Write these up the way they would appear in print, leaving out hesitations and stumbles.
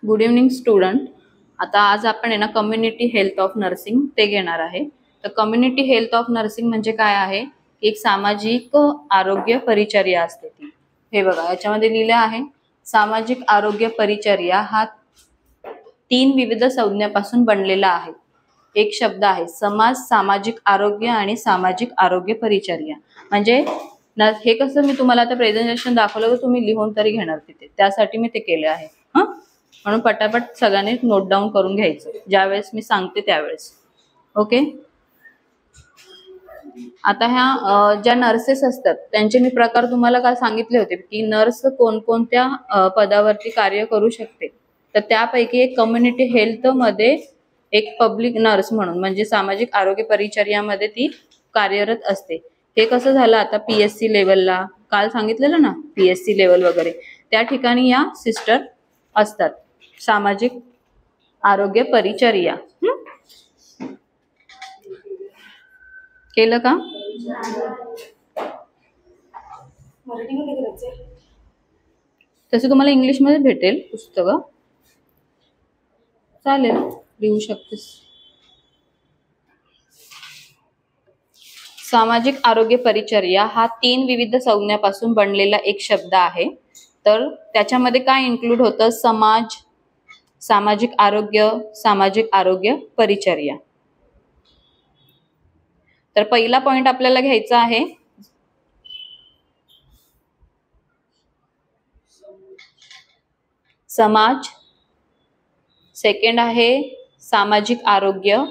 Good evening student. आता आज आपण आहे ना कम्युनिटी हेल्थ ऑफ नर्सिंग ते घेणार आहे. तर कम्युनिटी हेल्थ ऑफ नर्सिंग म्हणजे काय आहे? एक सामाजिक आरोग्य परिचर्या असते ती. हे बघा याच्यामध्ये लिहिलं आहे, सामाजिक आरोग्य परिचर्या हा 3 विविध संज्ञापासून बनलेला आहे. एक शब्द आहे समाज, सामाजिक आरोग्य आणि सामाजिक आरोग्य परिचर्या. म्हणजे हे कसं मी तुम्हाला आता प्रेझेंटेशन दाखवलं तर तुम्ही लिहून तरी घेणार तिथे, त्यासाठी मी ते केले आहे. म्हणून पटापट सगळ्यांनी नोट डाऊन करून घ्यायचं ज्यावेळेस मी सांगते त्यावेळेस. ओके. आता ह्या ज्या नर्सेस असतात त्यांचे मी प्रकार तुम्हाला काय सांगितले होते की नर्स कोणकोणत्या पदावरती कार्य करू शकते. तर त्यापैकी एक कम्युनिटी हेल्थ मध्ये एक पब्लिक नर्स म्हणून म्हणजे सामाजिक आरोग्य परिचर्यामध्ये ती कार्यरत असते. हे कसं झालं आता PSC लेवलला काल सांगितलेलं ना, PSC लेवल वगैरे त्या ठिकाणी या सिस्टर असतात. सामाजिक आरोग्य परिचर्या केलं का? तसं तुम्हाला इंग्लिश मध्ये भेटेल पुस्तकं, चालेल लिहू शकतेस. सामाजिक आरोग्य परिचर्या हा 3 विविध संज्ञापासून बनलेला एक शब्द आहे. तर त्याच्यामध्ये काय इन्क्लूड होतं? समाज, सामाजिक आरोग्य परिचर्या. तर पहिला पॉइंट आपल्याला घ्यायचा आहे समाज, सेकंड आहे सामाजिक आरोग्य,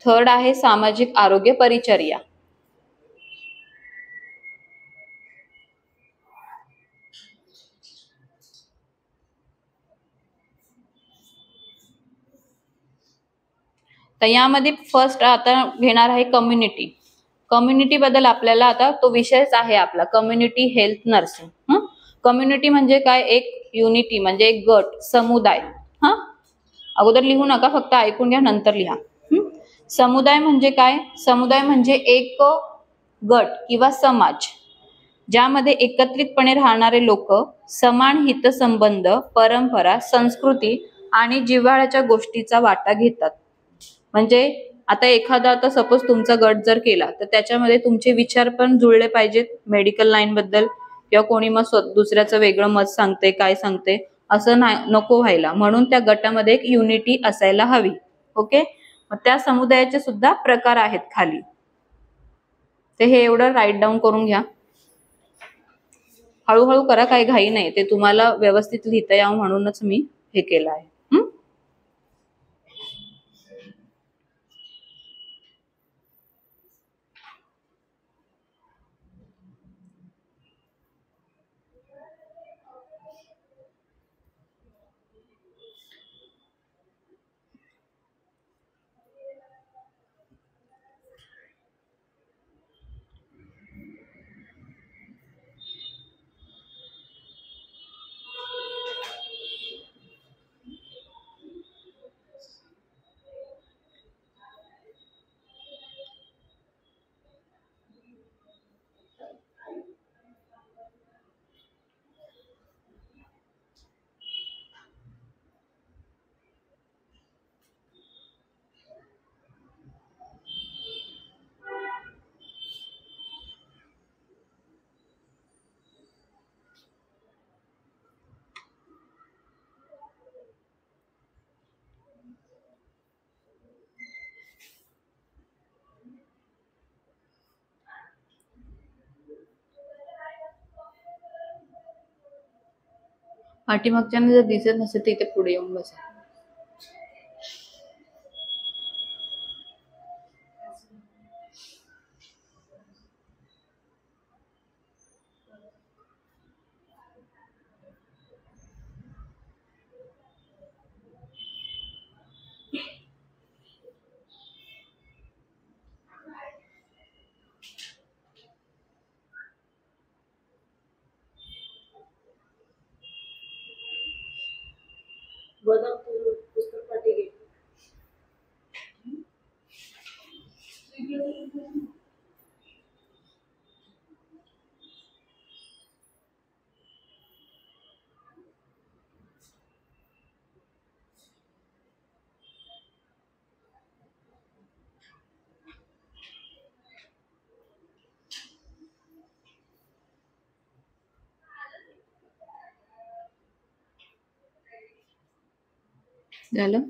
थर्ड आहे सामाजिक आरोग्य परिचर्या. तर यामध्ये फर्स्ट आता घेणार आहे कम्युनिटी. कम्युनिटी बद्दल आपल्याला आता तो विषयच आहे आपला कम्युनिटी हेल्थ नर्सिंग. कम्युनिटी म्हणजे काय? एक युनिटी म्हणजे एक गट, समुदाय. अगोदर लिहू नका, फक्त ऐकून घ्या नंतर लिहा. समुदाय म्हणजे काय? समुदाय म्हणजे एक गट किंवा समाज ज्यामध्ये एकत्रितपणे राहणारे लोक समान हितसंबंध, परंपरा, संस्कृती आणि जिव्हाळ्याच्या गोष्टीचा वाटा घेतात. म्हणजे आता एखादा आता सपोज तुमचा गट जर केला तर त्याच्यामध्ये तुमचे विचार पण जुळले पाहिजेत मेडिकल लाईन बद्दल, किंवा कोणी मग दुसऱ्याचं वेगळं मत सांगते काय सांगते असं नको व्हायला, म्हणून त्या गटामध्ये एक युनिटी असायला हवी. ओके. मग त्या समुदायाचे सुद्धा प्रकार आहेत खाली, ते हे एवढं राईट डाऊन करून घ्या. हळूहळू करा, काही घाई नाही, ते तुम्हाला व्यवस्थित लिहिता यावं म्हणूनच मी हे केलं आहे. पाठीमागच्याने जर दिसत नसेल तर इथे पुढे येऊन बसा. पुस्तक पाठी घे. झालं.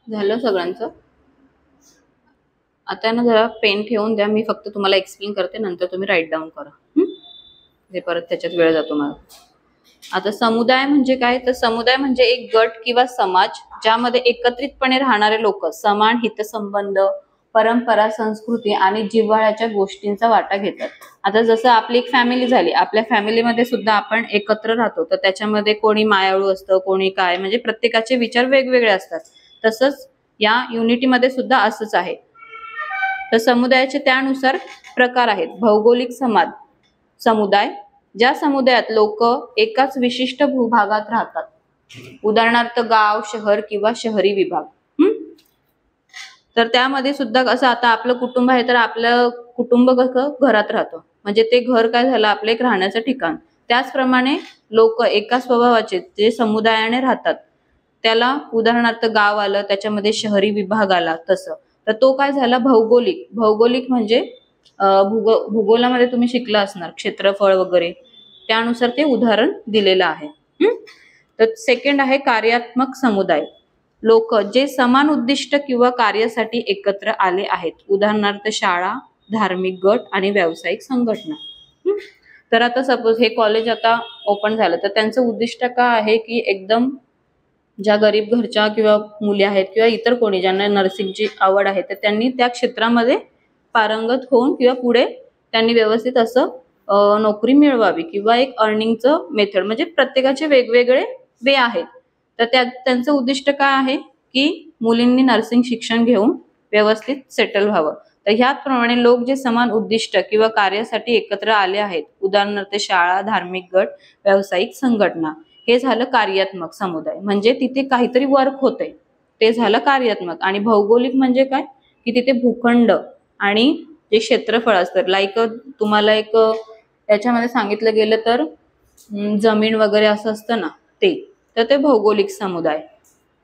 झालं सगळ्यांचं. आता ना जरा पेन ठेवून द्या, मी फक्त तुम्हाला एक्सप्लेन करते, नंतर तुम्ही राईट डाऊन करा. हे परत त्याच्यात वेळ जातो मला. आता समुदाय म्हणजे काय, तर समुदाय म्हणजे एक गट किंवा समाज ज्यामध्ये एकत्रितपणे राहणारे लोक समान हितसंबंध, परंपरा, संस्कृती आणि जिव्हाळ्याच्या गोष्टींचा वाटा घेतात. आता जसं आपली एक फॅमिली झाली, आपल्या फॅमिलीमध्ये सुद्धा आपण एकत्र राहतो, तर त्याच्यामध्ये कोणी मायाळू असतं, कोणी काय, म्हणजे प्रत्येकाचे विचार वेगवेगळे असतात. तसंच या युनिटीमध्ये सुद्धा असंच आहे. तर समुदायाचे त्यानुसार प्रकार आहेत. भौगोलिक समुदाय, ज्या समुदायात लोक एकाच विशिष्ट भूभागात राहतात, उदाहरणार्थ गाव, शहर किंवा शहरी विभाग. तर त्यामध्ये सुद्धा कसं, आता आपलं कुटुंब आहे तर आपलं कुटुंब कसं घरात राहतं, म्हणजे ते घर काय झालं, आपलं एक राहण्याचं ठिकाण. त्याचप्रमाणे लोक एका स्वभावाचे जे समुदायाने राहतात त्याला उदाहरणार्थ गाव आलं, त्याच्यामध्ये शहरी विभाग आला तसं. तर तो काय झाला भौगोलिक म्हणजे भूगोलामध्ये तुम्ही शिकला असणार, क्षेत्रफळ वगैरे, त्यानुसार ते उदाहरण दिलेलं आहे. तर सेकंड आहे कार्यात्मक समुदाय, लोक जे समान उद्दिष्ट किंवा कार्यासाठी एकत्र आले आहेत, उदाहरणार्थ शाळा, धार्मिक गट आणि व्यावसायिक संघटना. तर आता सपोज हे कॉलेज आता ओपन झालं, तर त्यांचं उद्दिष्ट काय आहे की एकदम ज्या गरीब घरच्या किंवा मुली आहेत किंवा इतर कोणी ज्यांना नर्सिंगची आवड आहे, तर त्यांनी त्या क्षेत्रामध्ये पारंगत होऊन किंवा पुढे त्यांनी व्यवस्थित असं नोकरी मिळवावी, किंवा एक अर्निंगचं मेथड, म्हणजे प्रत्येकाचे वेगवेगळे वे आहेत. तर त्यांचं उद्दिष्ट काय आहे की मुलींनी नर्सिंग शिक्षण घेऊन व्यवस्थित सेटल व्हावं. तर ह्याप्रमाणे लोक जे समान उद्दिष्ट किंवा कार्यासाठी एकत्र आले आहेत, उदाहरणार्थ शाळा, धार्मिक गट, व्यावसायिक संघटना, हे झालं कार्यात्मक समुदाय, म्हणजे तिथे काहीतरी वर्क होतंय, ते झालं कार्यात्मक. आणि भौगोलिक म्हणजे काय की तिथे भूखंड आणि जे क्षेत्रफळ असतं, लाईक तुम्हाला एक याच्यामध्ये सांगितलं गेलं तर जमीन वगैरे असं असतं ना, ते तर ते भौगोलिक समुदाय.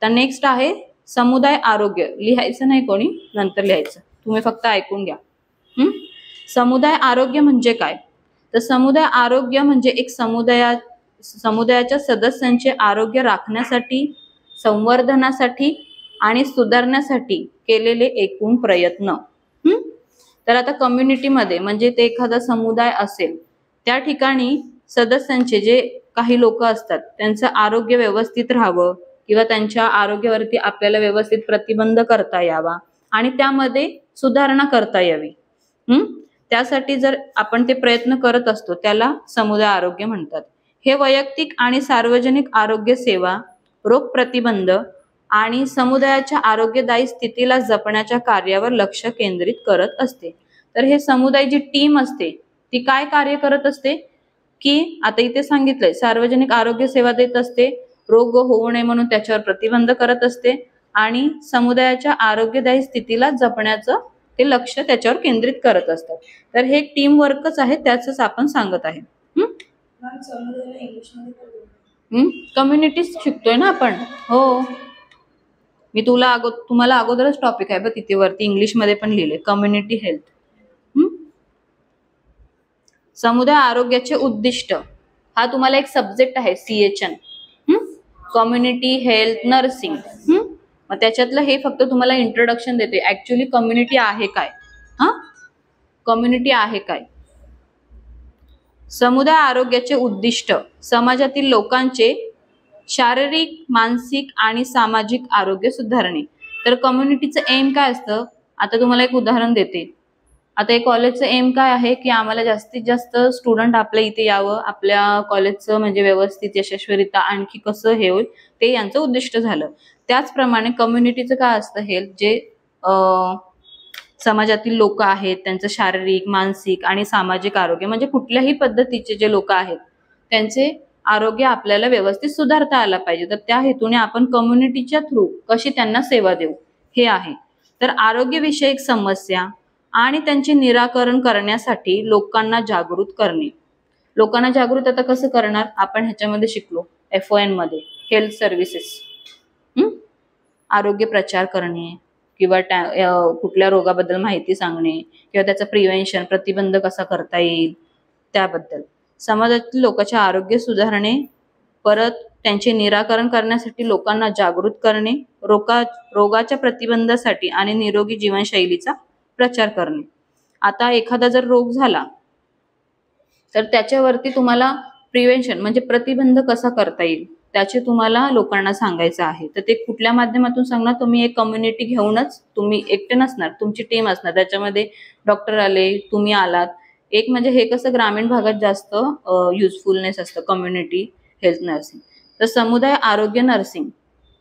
तर नेक्स्ट आहे समुदाय आरोग्य लिहायचं नाही कोणी, नंतर लिहायचं, तुम्ही फक्त ऐकून घ्या. समुदाय आरोग्य म्हणजे काय? तर समुदाय आरोग्य म्हणजे एक समुदायाच्या सदस्यांचे आरोग्य राखण्यासाठी, संवर्धनासाठी आणि सुधारण्यासाठी केलेले एकूण प्रयत्न. तर आता कम्युनिटीमध्ये म्हणजे ते एखादा समुदाय असेल, त्या ठिकाणी सदस्यांचे जे काही लोक असतात त्यांचं आरोग्य व्यवस्थित राहावं किंवा त्यांच्या आरोग्यावरती आपल्याला व्यवस्थित प्रतिबंध करता यावा आणि त्यामध्ये सुधारणा करता यावी. त्यासाठी जर आपण ते प्रयत्न करत असतो त्याला समुदाय आरोग्य म्हणतात. हे वैयक्तिक आणि सार्वजनिक आरोग्य सेवा, रोग प्रतिबंध आणि समुदायाच्या आरोग्यदायी स्थितीला जपण्याच्या कार्यावर लक्ष केंद्रित करत असते. तर हे समुदाय जी टीम असते ती काय कार्य करत असते की आता इथे सांगितलंय सार्वजनिक आरोग्य सेवा देत असते, रोग होऊ नये म्हणून त्याच्यावर प्रतिबंध करत असते आणि समुदायाच्या आरोग्यदायी स्थितीला जपण्याचं ते लक्ष त्याच्यावर केंद्रित करत असतात. तर हे टीम वर्कच आहे, त्याच आपण सांगत आहे. कम्युनिटीज शिकतोय ना आपण. हो, मी तुम्हाला अगोदरच टॉपिक आहे बघ तिथे वरती इंग्लिश मध्ये पण लिहिले कम्युनिटी हेल्थ. समुदाय आरोग्याचे उद्दिष्ट हा तुम्हाला एक सब्जेक्ट आहे CHN, कम्युनिटी हेल्थ नर्सिंग. मग त्याच्यातलं हे फक्त तुम्हाला इंट्रोडक्शन देते. ऍक्च्युअली कम्युनिटी आहे काय, कम्युनिटी आहे काय. समुदाय आरोग्याचे उद्दिष्ट समाजातील लोकांचे शारीरिक, मानसिक आणि सामाजिक आरोग्य सुधारणे. तर कम्युनिटीचं एम काय असतं, आता तुम्हाला एक उदाहरण देते. आता एक कॉलेजचं एम काय आहे की आम्हाला जास्तीत जास्त स्टुडंट आपल्या इथे यावं, आपल्या कॉलेजचं म्हणजे व्यवस्थित यशस्वीरित्या आणखी कसं हे होईल ते यांचं उद्दिष्ट झालं. त्याचप्रमाणे कम्युनिटीचं काय असतं, हेल्थ जे समाजातील लोक आहेत त्यांचं शारीरिक, मानसिक आणि सामाजिक आरोग्य म्हणजे कुठल्याही पद्धतीचे जे लोक आहेत त्यांचे आरोग्य आपल्याला व्यवस्थित सुधारता आला पाहिजे. तर त्या हेतूने आपण कम्युनिटीच्या थ्रू कशी त्यांना सेवा देऊ हे आहे. तर आरोग्यविषयक समस्या आणि त्यांचे निराकरण करण्यासाठी लोकांना जागृत करणे. लोकांना जागृत आता कसं करणार आपण ह्याच्यामध्ये शिकलो, FON मध्ये हेल्थ सर्व्हिसेस, आरोग्य प्रचार करणे किंवा कुठल्या रोगाबद्दल माहिती सांगणे किंवा त्याचं प्रिव्हेन्शन, प्रतिबंध कसा करता येईल त्याबद्दल. समाजातील लोकांचे आरोग्य सुधारणे, परत त्यांचे निराकरण करण्यासाठी लोकांना जागृत करणे, रोगाच्या प्रतिबंधासाठी आणि निरोगी जीवनशैलीचा प्रचार करणे. आता एखादा जर रोग झाला तर त्याच्यावरती तुम्हाला प्रिव्हेन्शन म्हणजे प्रतिबंध कसा करता येईल त्याचे तुम्हाला लोकांना सांगायचं आहे. तर ते कुठल्या माध्यमातून सांगणार, तुम्ही एक कम्युनिटी घेऊनच, तुम्ही एकटे नसणार, तुमची टीम असणार, त्याच्यामध्ये डॉक्टर आले, तुम्ही आलात. एक म्हणजे हे कसं ग्रामीण भागात जास्त युजफुलनेस असतं कम्युनिटी हेल्थ नर्सिंग. तर समुदाय आरोग्य नर्सिंग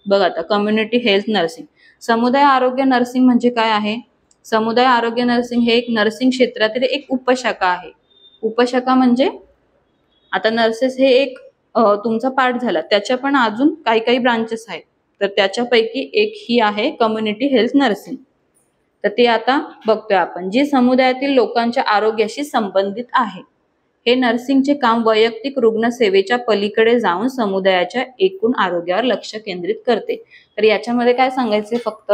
बघ आता कम्युनिटी हेल्थ नर्सिंग. समुदाय आरोग्य नर्सिंग म्हणजे काय आहे, समुदाय आरोग्य नर्सिंग हे एक नर्सिंग क्षेत्रातील एक उपशाखा आहे. उपशाखा म्हणजे आता नर्सेस हे एक तुमचा पार्ट झाला, त्याच्या पण अजून काही काही ब्रांचेस आहेत. तर त्याच्यापैकी एक ही आहे कम्युनिटी हेल्थ नर्सिंग. तर ते आता बघतोय आपण, जे समुदायातील लोकांच्या आरोग्याशी संबंधित आहे. हे नर्सिंगचे काम वैयक्तिक रुग्णसेवेच्या पलीकडे जाऊन समुदायाच्या एकूण आरोग्यावर लक्ष केंद्रित करते. तर याच्यामध्ये काय सांगायचे, फक्त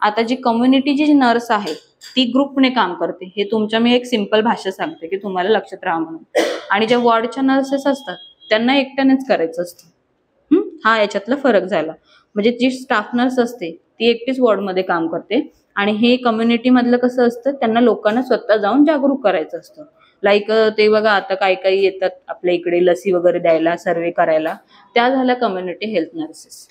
आता जी कम्युनिटीची जी नर्स आहे ती ग्रुपने काम करते. हे तुमच्या मी एक सिंपल भाषा सांगते की तुम्हाला लक्षात राहा म्हणून. आणि ज्या वॉर्डच्या नर्सेस असतात त्यांना एकट्यानेच करायचं असतं. हा याच्यातला फरक झाला. म्हणजे जी स्टाफ नर्स असते ती एकटीच वॉर्डमध्ये काम करते आणि हे कम्युनिटी मधलं कसं असतं, त्यांना लोकांना स्वतः जाऊन जागरूक करायचं असतं. लाईक ते बघा आता काही येतात आपल्या इकडे लसी वगैरे द्यायला, सर्वे करायला, त्या झाल्या कम्युनिटी हेल्थ नर्सेस.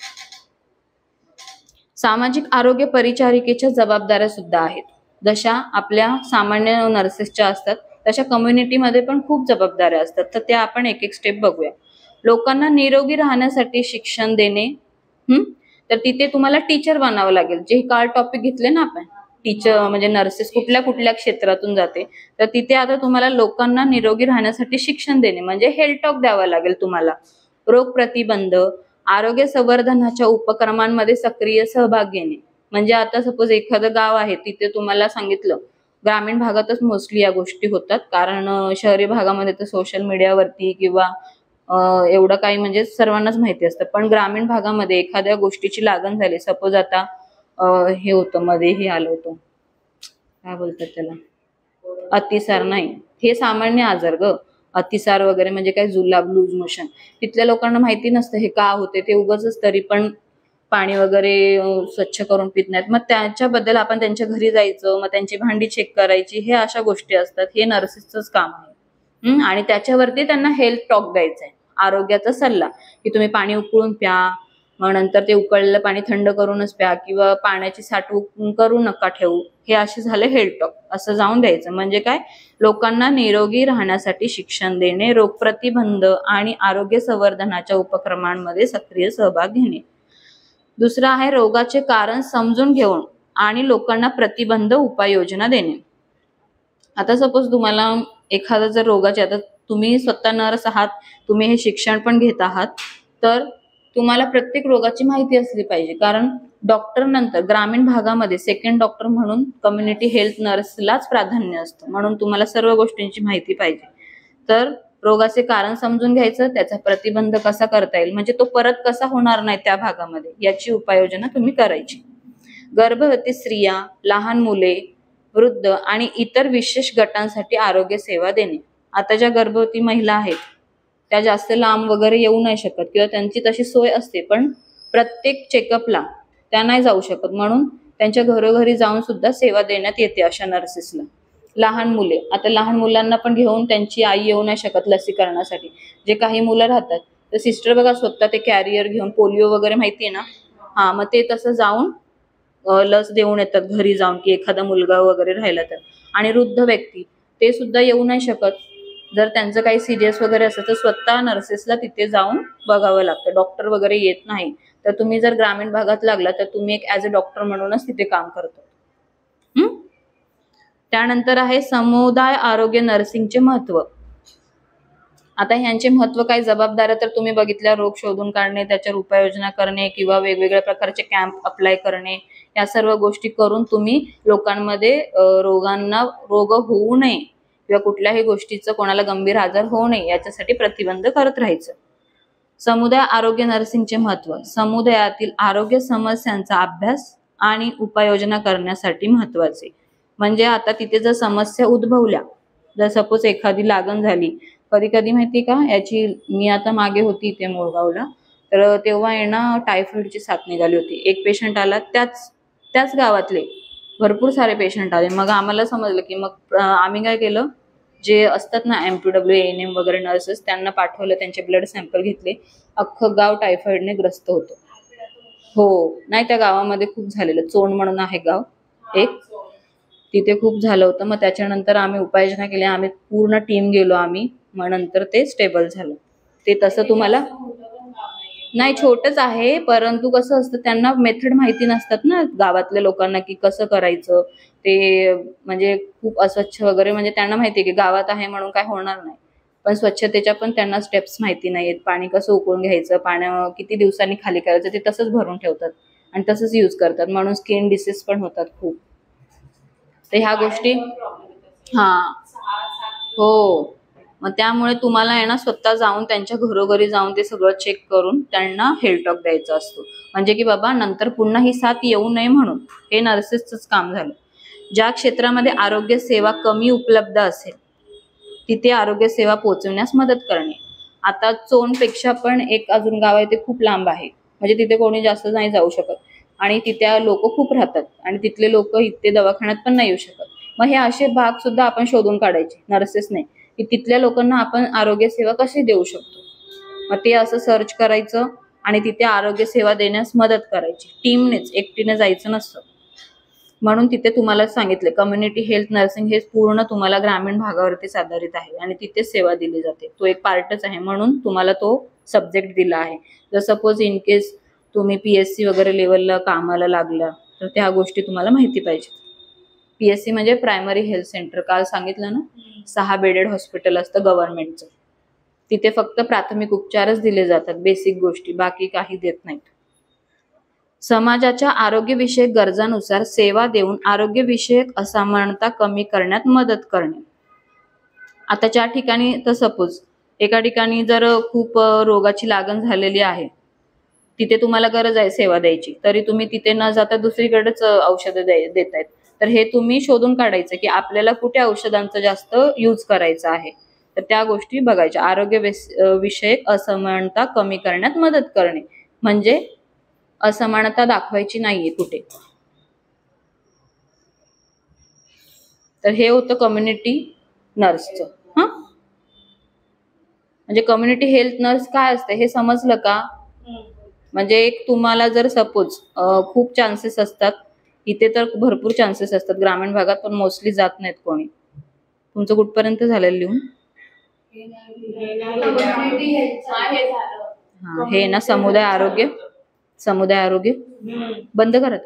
सामाजिक आरोग्य परिचारिकेच्या जबाबदाऱ्या सुद्धा आहेत. जशा आपल्या सामान्य नर्सेसच्या असतात तशा कम्युनिटीमध्ये पण खूप जबाबदाऱ्या असतात. तर त्या आपण एक एक स्टेप बघूया. लोकांना निरोगी राहण्यासाठी शिक्षण देणे. तर तिथे तुम्हाला टीचर बनावं लागेल. जे काल टॉपिक घेतले ना आपण, टीचर म्हणजे नर्सेस कुठल्या कुठल्या क्षेत्रातून जाते, तर तिथे आता तुम्हाला लोकांना निरोगी राहण्यासाठी शिक्षण देणे म्हणजे हेल्थ टॉक द्यावा लागेल तुम्हाला. रोग प्रतिबंध, आरोग्य संवर्धनाच्या उपक्रमांमध्ये सक्रिय सहभाग घेणे. म्हणजे आता सपोज एखादं गाव आहे तिथे तुम्हाला सांगितलं, ग्रामीण भागातच मोस्टली या गोष्टी होतात, कारण शहरी भागामध्ये तर सोशल मीडियावरती किंवा एवढं काही म्हणजे सर्वांनाच माहिती असतं. पण ग्रामीण भागामध्ये एखाद्या गोष्टीची लागण झाली, सपोज आता हे होतं, मध्ये हे आलं होतं, काय बोलतात त्याला, अतिसार नाही, हे सामान्य आजार ग. अतिसार वगैरे म्हणजे काय, जुलाब, लूज मोशन. तिथल्या लोकांना माहिती नसतं हे का होते, ते उगाच तरी पण पाणी वगैरे स्वच्छ करून पित नाहीत. मग त्याच्याबद्दल आपण त्यांच्या घरी जायचं, मग त्यांची भांडी चेक करायची, हे अशा गोष्टी असतात. हे नर्सेसचंच काम आहे. आणि त्याच्यावरती त्यांना हेल्थ टॉक द्यायचा आहे, आरोग्याचा सल्ला, की तुम्ही पाणी उकळून प्या, मग नंतर ते उकळलेलं पाणी थंड करूनच प्या, किंवा पाण्याची साठवण करू नका ठेवू. हे असे झाले हेल्थ टॉक, असं जाऊन द्यायचं. म्हणजे काय, लोकांना निरोगी राहण्यासाठी शिक्षण देणे, रोगप्रतिबंध आणि आरोग्य संवर्धनाच्या उपक्रमांमध्ये सक्रिय सहभाग घेणे. दुसरं आहे रोगाचे कारण समजून घेऊन आणि लोकांना प्रतिबंध उपाययोजना देणे. आता सपोज तुम्हाला एखादा जर रोगाचे, आता तुम्ही स्वतः नर्स आहात, तुम्ही हे शिक्षण पण घेत आहात, तर तुम्हाला प्रत्येक रोगाची माहिती असली पाहिजे. कारण डॉक्टर नंतर ग्रामीण भागामध्ये सेकंड डॉक्टर म्हणून कम्युनिटी हेल्थ नर्सलाच प्राधान्य असतं, म्हणून तुम्हाला सर्व गोष्टींची माहिती पाहिजे. तर रोगाचे कारण समजून घ्यायचं, त्याचा प्रतिबंध कसा करता येईल, म्हणजे तो परत कसा होणार नाही त्या भागामध्ये, याची उपाययोजना तुम्ही करायची. गर्भवती स्त्रिया, लहान मुले, वृद्ध आणि इतर विशेष गटांसाठी आरोग्य सेवा देणे. आता ज्या गर्भवती महिला आहेत त्या जास्त लांब वगैरे येऊ नाही शकत, किंवा त्यांची तशी सोय असते, पण प्रत्येक चेकअपला त्या नाही जाऊ शकत, म्हणून त्यांच्या घरोघरी जाऊन सुद्धा सेवा देण्यात येते अशा नर्सेसला. लहान मुले, आता लहान मुलांना पण घेऊन त्यांची आई येऊ नाही शकत लसीकरणासाठी. जे काही मुलं राहतात, तर सिस्टर बघा स्वतः ते कॅरियर घेऊन, पोलिओ वगैरे माहिती आहे ना, मग ते तसं जाऊन लस देऊन येतात घरी जाऊन, की एखादा मुलगा वगैरे राहिला तर. आणि वृद्ध व्यक्ती ते सुद्धा येऊ नाही शकत, जर त्यांचं काही सिरियस वगैरे असतं तर स्वतः नर्सेसला तिथे जाऊन बघावं लागतं, डॉक्टर वगैरे येत नाही. तर तुम्ही जर ग्रामीण भागात लागला तर तुम्ही एक ॲज अ डॉक्टर म्हणूनच तिथे काम करतो. त्यानंतर आहे समुदाय आरोग्य नर्सिंगचे महत्व. आता ह्यांचे महत्व काय, जबाबदाऱ्या तर तुम्ही बघितल्या, रोग शोधून काढणे, त्याच्यावर उपाययोजना करणे, किंवा वेगवेगळ्या प्रकारचे कॅम्प अप्लाय करणे, या सर्व गोष्टी करून तुम्ही लोकांमध्ये रोग होऊ नये, किंवा कुठल्याही गोष्टीचं कोणाला गंभीर आजार होऊ नये याच्यासाठी प्रतिबंध करत राहायचं. समुदाय आरोग्य नर्सिंगचे महत्व, समुदायातील आरोग्य समस्यांचा अभ्यास आणि उपाययोजना करण्यासाठी महत्वाचे. म्हणजे आता तिथे जर समस्या उद्भवल्या, जर सपोज एखादी लागण झाली, कधी कधी माहिती का, याची मी आता मागे होती इथे मुळगावला, तर तेव्हा आहे ना टायफॉइडची साथ निघाली होती. एक पेशंट आला, त्याच गावातले भरपूर सारे पेशंट आले. मग आम्हाला समजलं की मग आम्ही काय केलं, जे असतात ना MPW ANM वगैरे नर्सेस, त्यांना पाठवलं, त्यांचे ब्लड सॅम्पल घेतले. अख्खं गाव टायफॉइडने ग्रस्त होतं. हो, नाही त्या गावामध्ये खूप झालेलं, चोंड म्हणून आहे गाव एक, तिथे खूप झालं होतं. मग त्याच्यानंतर आम्ही उपाययोजना केली, आम्ही पूर्ण टीम गेलो आम्ही, मग नंतर ते स्टेबल झालं. ते तसं तुम्हाला नाही, छोटच आहे, परंतु कसं असतं, त्यांना मेथड माहिती नसतात ना गावातल्या लोकांना, की कसं करायचं ते. म्हणजे खूप अस्वच्छ वगैरे, म्हणजे त्यांना माहिती आहे की गावात आहे म्हणून काय होणार नाही, पण स्वच्छतेच्या पण त्यांना स्टेप्स माहिती नाहीत. पाणी कसं उकळून घ्यायचं, पाण्या किती दिवसांनी खाली करायचं, ते तसंच भरून ठेवतात आणि तसंच यूज करतात, म्हणून स्किन डिसीज पण होतात खूप. तर ह्या गोष्टी, हो, मग त्यामुळे तुम्हाला आहे ना स्वतः जाऊन त्यांच्या घरोघरी जाऊन ते सगळं चेक करून त्यांना हेल्थ टॉक द्यायचा असतो, म्हणजे की बाबा नंतर पुन्हा ही साथ येऊ नये म्हणून. हे नर्सेसचंच काम झालं. ज्या क्षेत्रामध्ये आरोग्य सेवा कमी उपलब्ध असेल तिथे आरोग्य सेवा पोहोचवण्यास मदत करणे. आता चोनपेक्षा पण एक अजून गाव आहे, ते खूप लांब आहे, म्हणजे तिथे कोणी जास्त नाही जाऊ शकत, आणि तिथे लोक खूप राहतात, आणि तिथले लोक इथे दवाखान्यात पण नाही येऊ शकत. मग हे असे भाग सुद्धा आपण शोधून काढायचे नर्सेसने, की तिथल्या लोकांना आपण आरोग्य सेवा कशी देऊ शकतो. मग ते असं सर्च करायचं आणि तिथे आरोग्य सेवा देण्यास मदत करायची, टीमनेच, एकटीने जायचं नसतं. म्हणून तिथे तुम्हाला सांगितले कम्युनिटी हेल्थ नर्सिंग हे पूर्ण तुम्हाला ग्रामीण भागावरतीच आधारित आहे आणि तिथेच सेवा दिली जाते. तो एक पार्टच आहे, म्हणून तुम्हाला तो सब्जेक्ट दिला आहे. जर सपोज इन केस तुम्ही PSC वगैरे लेवलला कामाला लागला तर त्या गोष्टी तुम्हाला माहिती पाहिजेत. PSC म्हणजे प्रायमरी हेल्थ सेंटर, काल सांगितलं ना, 6 बेडेड हॉस्पिटल असतं गव्हर्नमेंटचं. तिथे फक्त प्राथमिक उपचारच दिले जातात, बेसिक गोष्टी, बाकी काही देत नाहीत. समाजाच्या आरोग्यविषयक गरजांनुसार सेवा देऊन आरोग्यविषयक असमानता कमी करण्यात मदत करणे. आता ज्या ठिकाणी, तर सपोज एका ठिकाणी जर खूप रोगाची लागण झालेली आहे, तिथे तुम्हाला गरज आहे सेवा द्यायची, तरी तुम्ही तिथे न जाता दुसरीकडेच औषधं देतायत. तर हे तुम्ही शोधून काढायचं की आपल्याला कुठे औषधांचा जास्त यूज करायचा आहे. तर त्या गोष्टी बघायच्या. आरोग्य विषयक असमानता कमी करण्यात मदत करणे, म्हणजे असमानता दाखवायची नाहीये कुठे. तर हे होतं कम्युनिटी नर्सचं. म्हणजे कम्युनिटी हेल्थ नर्स काय असते हे समजलं का? म्हणजे एक तुम्हाला जर सपोज खूप चान्सेस असतात, इथे तर भरपूर चान्सेस असतात ग्रामीण भागात, पण मोस्टली जात नाहीत कोणी. तुमचं कुठपर्यंत झालेलं लिहून? हा, हे ना समुदाय आरोग्य बंद करा.